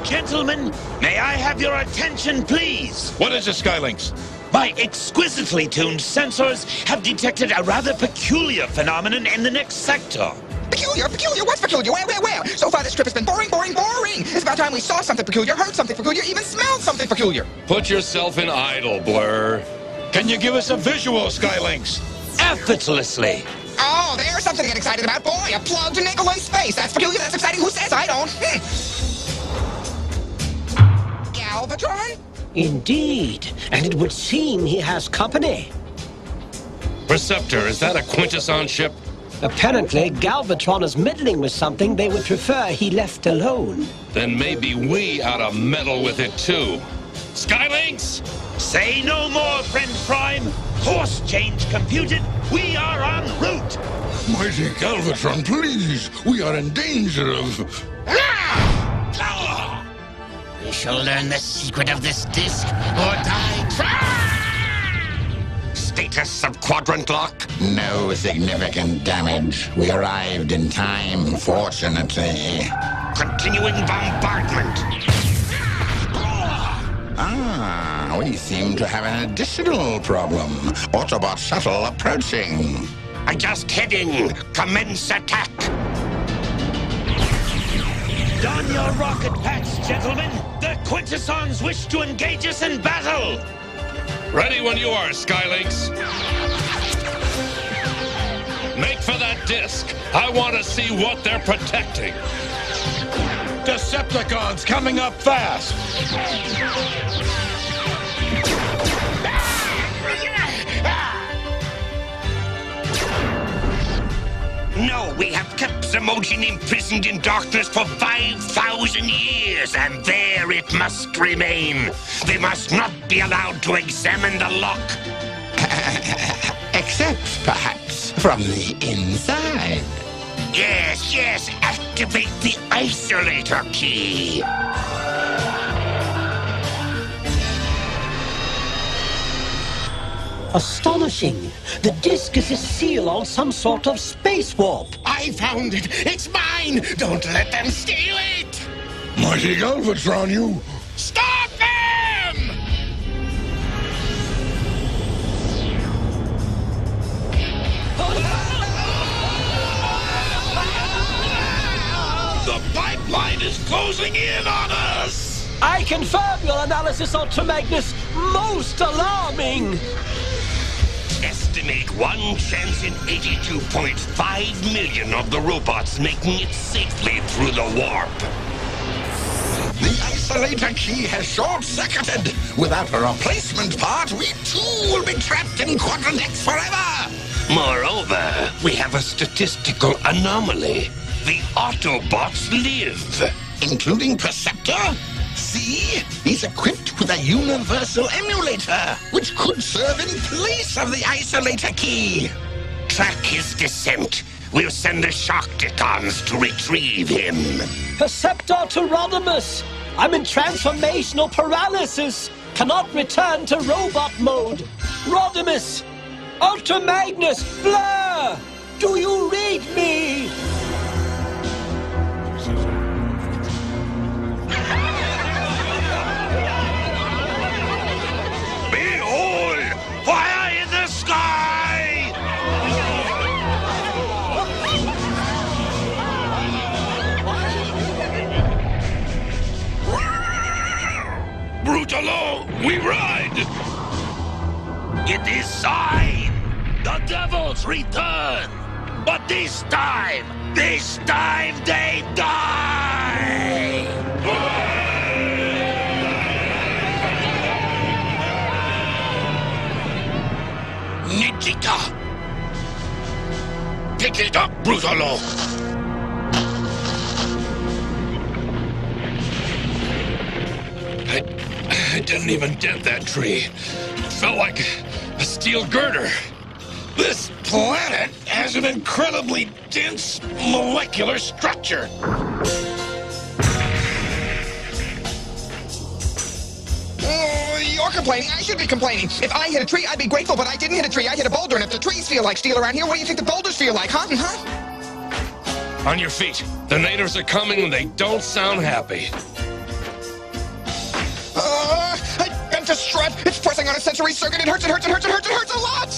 Gentlemen, may I have your attention, please? What is it, Skylinks? My exquisitely tuned sensors have detected a rather peculiar phenomenon in the next sector. Peculiar? What's peculiar? Where? So far this trip has been boring. It's about time we saw something peculiar, heard something peculiar, even smelled something peculiar. Put yourself in idle, Blur. Can you give us a visual, Skylinks? Effortlessly. Oh, there's something to get excited about. Boy, a plugged nickel in space. That's peculiar, that's exciting. Who says I don't? Galvatron? Indeed, and it would seem he has company. Receptor, is that a Quintesson ship? Apparently, Galvatron is meddling with something they would prefer he left alone. Then maybe we ought to meddle with it too. Skylinks! Say no more, friend Prime. Course change computed. We are en route. Mighty Galvatron, please. We are in danger of... We shall learn the secret of this disc, or die trying! Status of quadrant lock? No significant damage. We arrived in time, fortunately. Continuing bombardment. Ah, we seem to have an additional problem. Autobot shuttle approaching. Adjust heading. Commence attack. Don your rocket packs, gentlemen. The Quintessons wish to engage us in battle. Ready when you are, Skylinks. Make for that disc. I want to see what they're protecting. Decepticons coming up fast. No, we have kept Zemogin imprisoned in darkness for 5,000 years, and there it must remain. They must not be allowed to examine the lock. Except, perhaps, from the inside. Yes, activate the isolator key. Astonishing! The disc is a seal on some sort of space warp. I found it! It's mine! Don't let them steal it! Mighty Galvatron, you... Stop them! The pipeline is closing in on us! I confirm your analysis, Ultra Magnus. Most alarming! Estimate 1 chance in 82.5 million of the robots making it safely through the warp. The isolator key has short-circuited. Without a replacement part, we too will be trapped in Quadrant X forever. Moreover, we have a statistical anomaly. The Autobots live. Including Perceptor? See? He's equipped with a universal emulator, which could serve in place of the isolator key. Track his descent. We'll send the Sharkticons to retrieve him. Perceptor to Rodimus! I'm in transformational paralysis! Cannot return to robot mode! Rodimus! Ultra Magnus! Blur! Do you read me? Behold! Fire in the sky! Brutalo, we ride! It is sign! The devils return! But this time they die! Nijika! Pick it up, Brutalo! didn't even dent that tree. It felt like a steel girder. This planet has an incredibly dense molecular structure. You're complaining. I should be complaining. If I hit a tree, I'd be grateful, but I didn't hit a tree. I hit a boulder, and if the trees feel like steel around here, what do you think the boulders feel like, huh? On your feet. The natives are coming, and they don't sound happy. I bent a strut. It's pressing on a sensory circuit. It hurts, it hurts, it hurts, it hurts, it hurts a lot!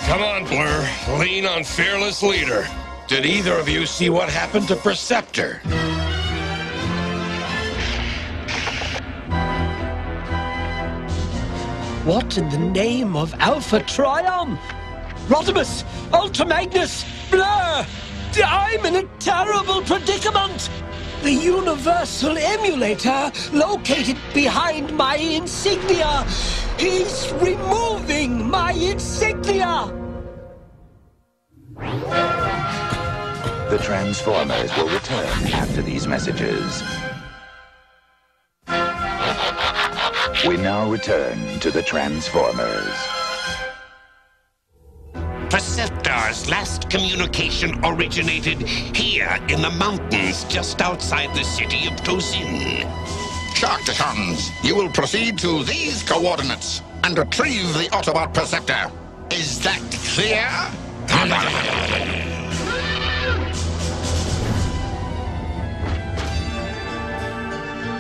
Come on, Blur. Lean on Fearless Leader. Did either of you see what happened to Perceptor? What in the name of Alpha Trion? Rodimus! Ultra Magnus! Blur! I'm in a terrible predicament! The Universal Emulator, located behind my insignia! He's removing my insignia! The Transformers will return after these messages. We now return to the Transformers. Perceptor's last communication originated here in the mountains just outside the city of Tozin. Sharkticons, you will proceed to these coordinates and retrieve the Autobot Perceptor. Is that clear?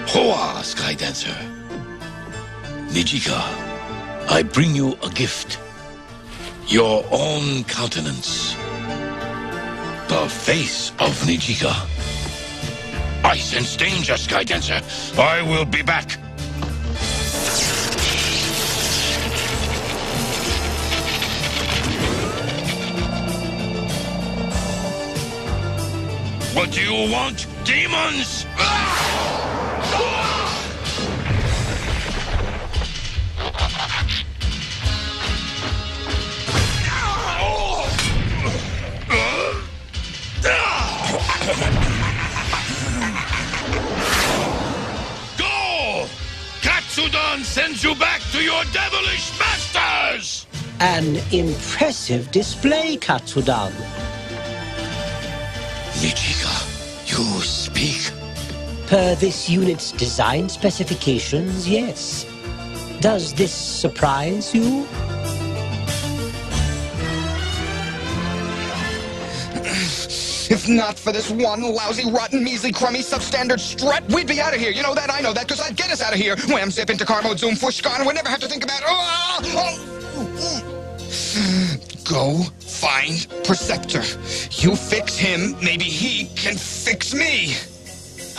Hoa, Skydancer. Nijika, I bring you a gift. Your own countenance. The face of Nijika. I sense danger, Skydancer. I will be back. What do you want, demons? Go! Katsudan sends you back to your devilish masters! An impressive display, Katsudan. Nijika, you speak? Per this unit's design specifications, yes. Does this surprise you? If not for this one lousy, rotten, measly, crummy, substandard strut, we'd be out of here. You know that, I know that, because I'd get us out of here. Wham, zip, into car mode, zoom, whoosh, gone, and we'd never have to think about... Go find Perceptor. You fix him, maybe he can fix me.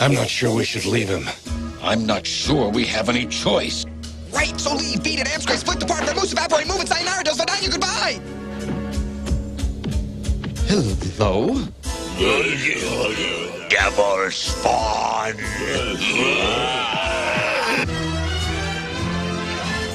I'm not sure we should leave him. I'm not sure we have any choice. Right, so leave, beat it, amp, split the part, moose, evaporate, move it, sayonara, does Vidania, goodbye. Hello? Devil spawn!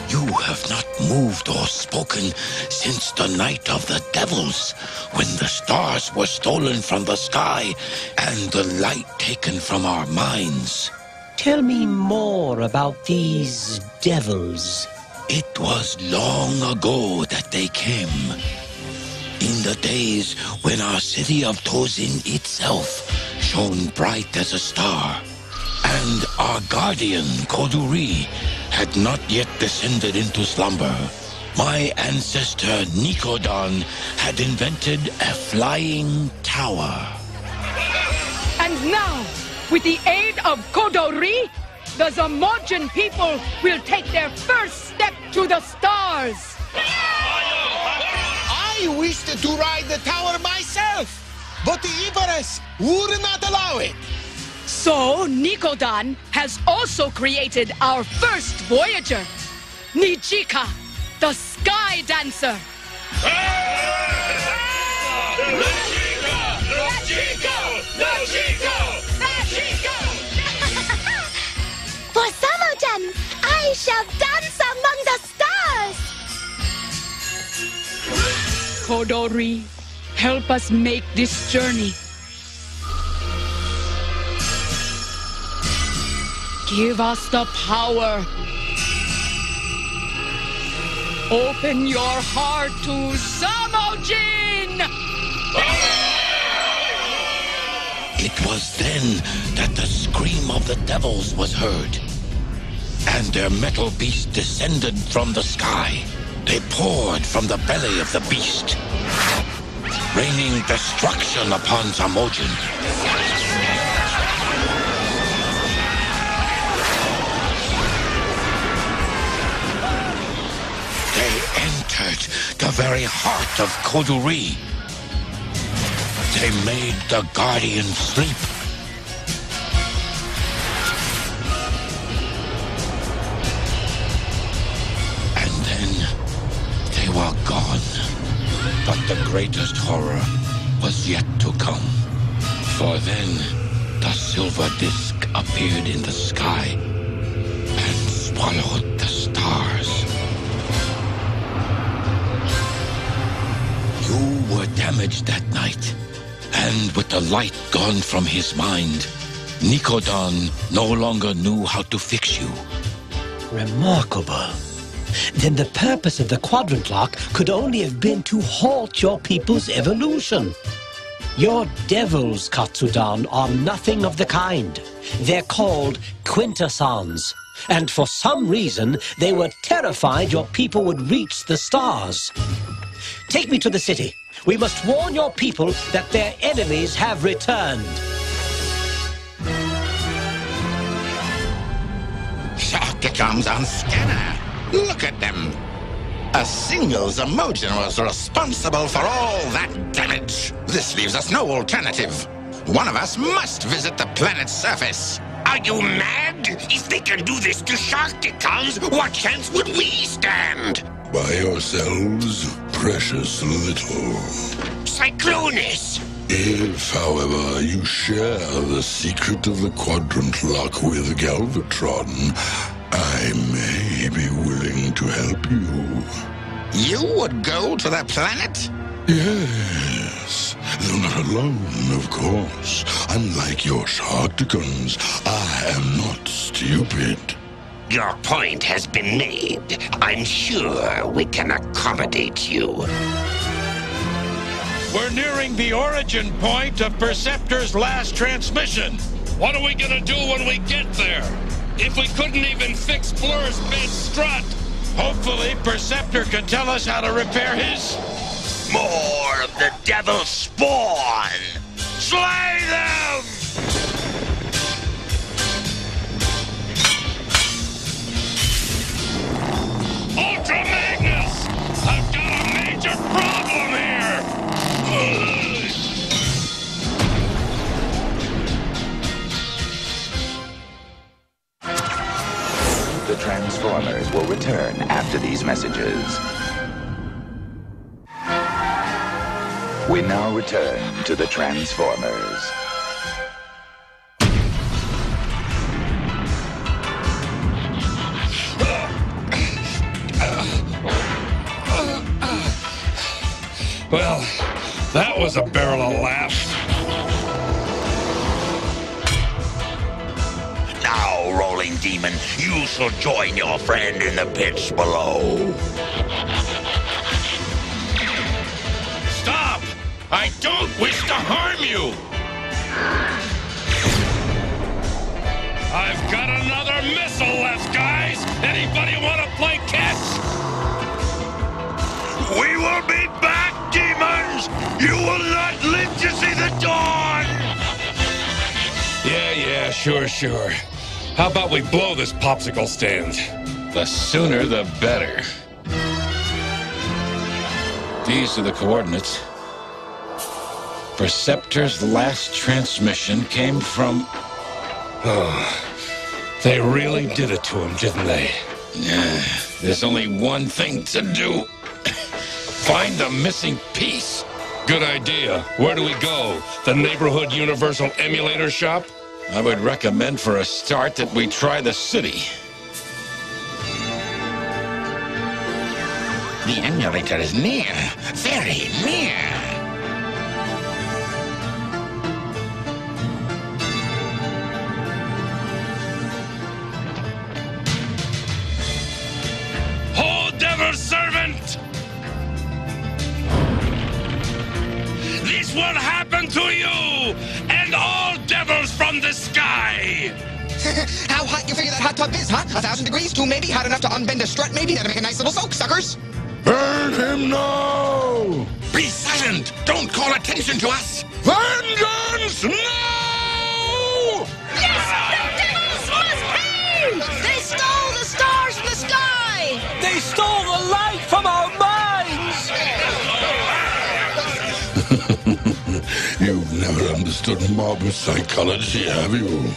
You have not moved or spoken since the night of the devils, when the stars were stolen from the sky and the light taken from our minds. Tell me more about these devils. It was long ago that they came. In the days when our city of Tozin itself shone bright as a star, and our guardian, Koduri, had not yet descended into slumber, my ancestor, Nikodon, had invented a flying tower. And now, with the aid of Kodori, the Zamojan people will take their first step to the stars. I wished to ride the tower myself, but the Ibaris would not allow it. So, Nikodon has also created our first Voyager, Nijika, the Sky Dancer. For Samojan, I shall dance among the stars. Kodori, help us make this journey. Give us the power. Open your heart to Zamojin! It was then that the scream of the devils was heard, and their metal beast descended from the sky. They poured from the belly of the beast, raining destruction upon Zamojin. They entered the very heart of Koduri. They made the Guardian sleep. And then they were gone. But the greatest horror was yet to come. For then the silver disk appeared in the sky and swallowed the stars. You were damaged that night. And with the light gone from his mind, Nikodon no longer knew how to fix you. Remarkable. Then the purpose of the quadrant lock could only have been to halt your people's evolution. Your devils, Katsudan, are nothing of the kind. They're called quintessons. And for some reason, they were terrified your people would reach the stars. Take me to the city. We must warn your people that their enemies have returned. Shocticums on scanner. Look at them. A single Zamojin was responsible for all that damage. This leaves us no alternative. One of us must visit the planet's surface. Are you mad? If they can do this to Shocticums, what chance would we stand? By yourselves, precious little. Cyclonus! If, however, you share the secret of the quadrant lock with Galvatron, I may be willing to help you. You would go to the planet? Yes, though not alone, of course. Unlike your Sharkticons, I am not stupid. Your point has been made. I'm sure we can accommodate you. We're nearing the origin point of Perceptor's last transmission. What are we gonna do when we get there? If we couldn't even fix Blur's bed strut, hopefully Perceptor can tell us how to repair his... More of the devil's spawn! Slay them! Ultra Magnus! I've got a major problem here! The Transformers will return after these messages. We now return to the Transformers. Well, that was a barrel of laughs. Now, Rolling Demon, you shall join your friend in the pits below. Stop! I don't wish to harm you! I've got another missile left, guys! Anybody want to play catch? We will be back, demons! You will not live to see the dawn! Yeah, sure. How about we blow this popsicle stand? The sooner the better. These are the coordinates. Perceptor's last transmission came from... Oh, they really did it to him, didn't they? There's only one thing to do. Find the missing piece. Good idea. Where do we go? The neighborhood Universal Emulator Shop? I would recommend for a start that we try the city. The emulator is near. Very near. How hot you figure that hot tub is, huh? 1,000 degrees, 2 maybe? Hot enough to unbend a strut maybe? That'll make a nice little soak, suckers. Burn him now! Be silent! Don't call attention to us! Vengeance now! Yes, the devils must pay! They stole the stars from the sky! They stole the light from our minds! You've never understood mob psychology, have you?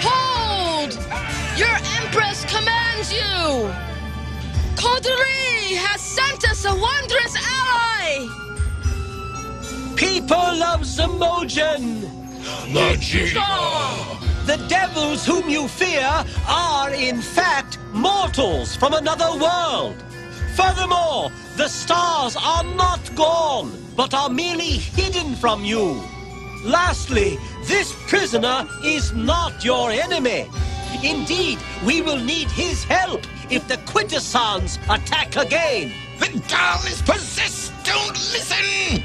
Hold! Your Empress commands you! Coterie has sent us a wondrous ally! People of Zamojan! Nijika! The devils whom you fear are, in fact, mortals from another world. Furthermore, the stars are not gone, but are merely hidden from you. Lastly, this prisoner is not your enemy. Indeed, we will need his help if the Quintessons attack again. The doll is possessed! Don't listen!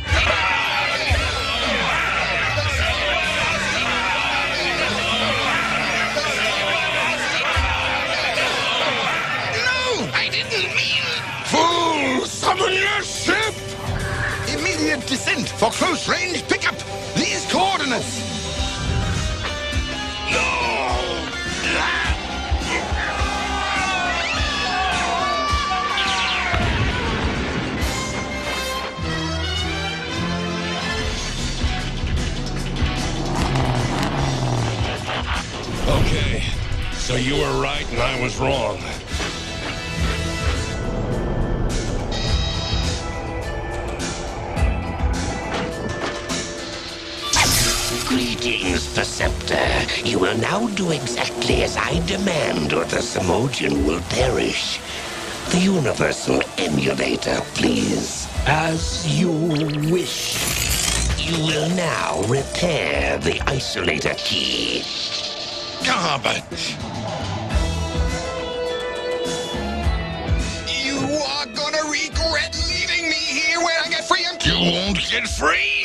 I didn't mean... Fool! Summon your ship! Immediate descent for close-range pickup! These coordinates! Okay, so you were right and I was wrong. Greetings, Perceptor. You will now do exactly as I demand, or the Zamojan will perish. The Universal Emulator, please. As you wish. You will now repair the isolator key. Garbage! You are gonna regret leaving me here when I get free and... You won't get free!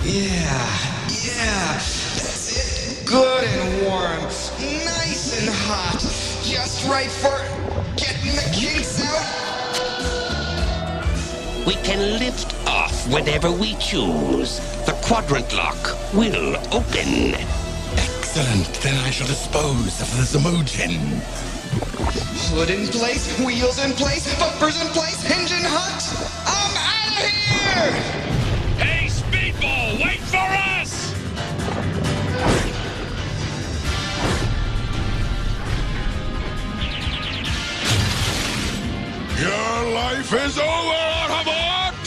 Yeah, that's it. Good and warm. Nice and hot. Just right for getting the kinks out. We can lift off whenever we choose. The quadrant lock will open. Excellent. Then I shall dispose of the Zamojan. Hood in place, wheels in place, bumpers in place, engine hot. I'm out of here! Hey, Speedball, wait for us! Your life is over, Autobot!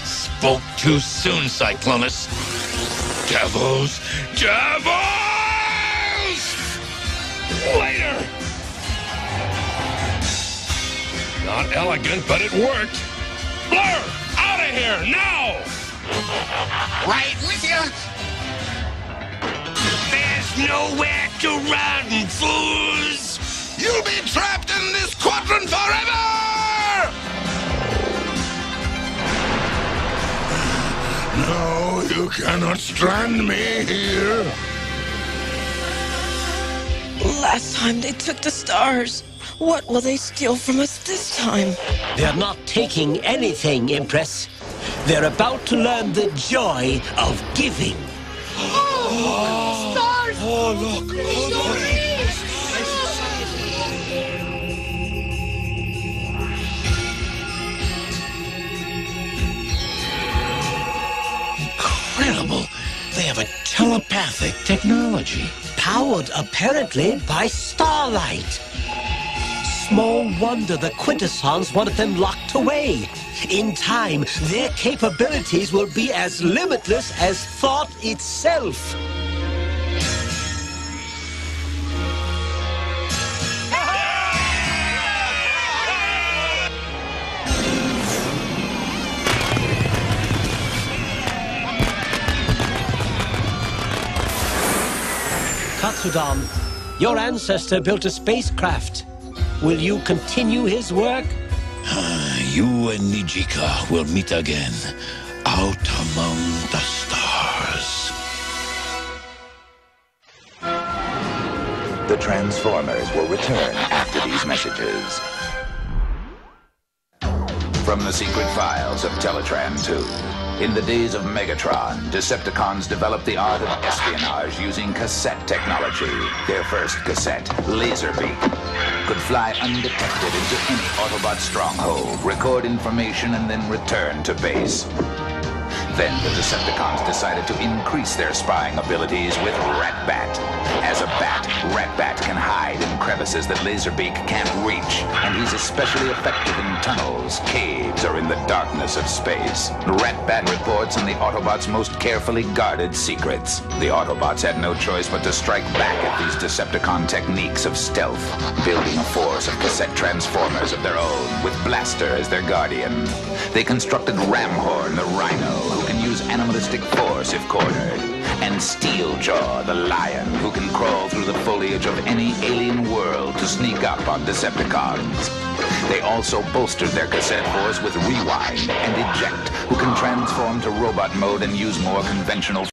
Spoke too soon, Cyclonus. Devils! Devils! Later! Not elegant, but it worked. Blur! Out of here, now! Right with you. There's nowhere to run, fools! You'll be trapped in this quadrant forever! No, you cannot strand me here. Last time they took the stars. What will they steal from us this time? They're not taking anything, Empress. They're about to learn the joy of giving. Stars! Oh, look! Incredible! They have a telepathic technology. Powered, apparently, by starlight. Small wonder the Quintessons wanted them locked away. In time, their capabilities will be as limitless as thought itself. Katsudam, your ancestor built a spacecraft. Will you continue his work? You and Nijika will meet again, out among the stars. The Transformers will return after these messages. From the secret files of Teletran 2. In the days of Megatron, Decepticons developed the art of espionage using cassette technology. Their first cassette, Laserbeak, could fly undetected into any Autobot stronghold, record information, and then return to base. Then the Decepticons decided to increase their spying abilities with Rat-Bat. As a bat, Rat-Bat can hide in crevices that Laserbeak can't reach, and he's especially effective in tunnels, caves, or in the darkness of space. Rat-Bat reports on the Autobots' most carefully guarded secrets. The Autobots had no choice but to strike back at these Decepticon techniques of stealth, building a force of cassette transformers of their own, with Blaster as their guardian. They constructed Ramhorn, the Rhino, who can use animalistic force if cornered, and Steeljaw, the lion, who can crawl through the foliage of any alien world to sneak up on Decepticons. They also bolstered their cassette force with Rewind and Eject, who can transform to robot mode and use more conventional